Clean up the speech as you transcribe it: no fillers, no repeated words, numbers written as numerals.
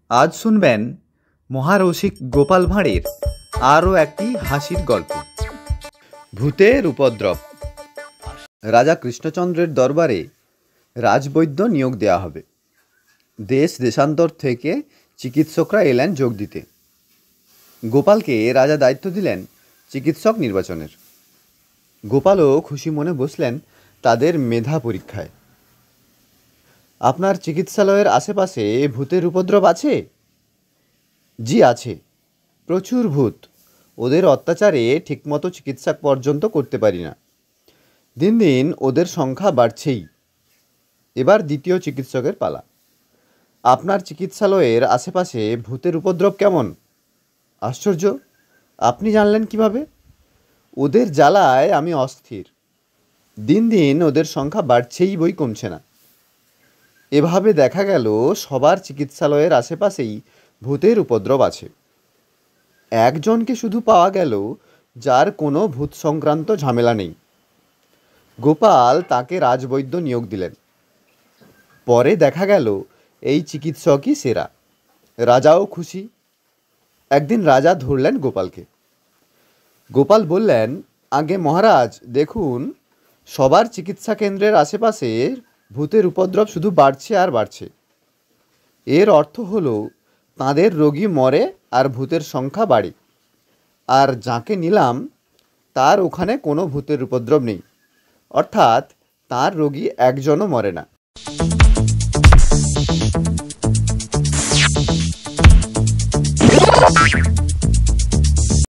আজ শুনবেন মহারসিক গোপাল ভাঁড়ের আরও একটি হাসির গল্প। ভূতের উপদ্রব। রাজা কৃষ্ণচন্দ্রের দরবারে রাজবৈদ্য নিয়োগ দেওয়া হবে। দেশ দেশান্তর থেকে চিকিৎসকরা এলেন যোগ দিতে। গোপালকে রাজা দায়িত্ব দিলেন চিকিৎসক নির্বাচনের। গোপালও খুশি মনে বসলেন তাদের মেধা পরীক্ষায়। আপনার চিকিৎসালয়ের আশেপাশে ভূতের উপদ্রব আছে? জি আছে, প্রচুর ভূত। ওদের অত্যাচারে ঠিকমতো চিকিৎসা পর্যন্ত করতে পারি না। দিন দিন ওদের সংখ্যা বাড়ছেই। এবার দ্বিতীয় চিকিৎসকের পালা। আপনার চিকিৎসালয়ের আশেপাশে ভূতের উপদ্রব কেমন? আশ্চর্য, আপনি জানলেন কিভাবে? ওদের জ্বালায় আমি অস্থির। দিন দিন ওদের সংখ্যা বাড়ছেই, বই কমছে না। এভাবে দেখা গেল সবার চিকিৎসালয়ের আশেপাশেই ভূতের উপদ্রব আছে। একজনকে শুধু পাওয়া গেল যার কোনো ভূত সংক্রান্ত ঝামেলা নেই। গোপাল তাকে রাজবৈদ্য নিয়োগ দিলেন। পরে দেখা গেল এই চিকিৎসকই সেরা। রাজাও খুশি। একদিন রাজা ধরলেন গোপালকে। গোপাল বললেন, আগে মহারাজ দেখুন, সবার চিকিৎসা কেন্দ্রের আশেপাশে ভূতের উপদ্রব শুধু বাড়ছে আর বাড়ছে। এর অর্থ হলো তাঁদের রোগী মরে আর ভূতের সংখ্যা বাড়ে। আর যাকে নিলাম তার ওখানে কোনো ভূতের উপদ্রব নেই, অর্থাৎ তার রোগী একজনও মরে না।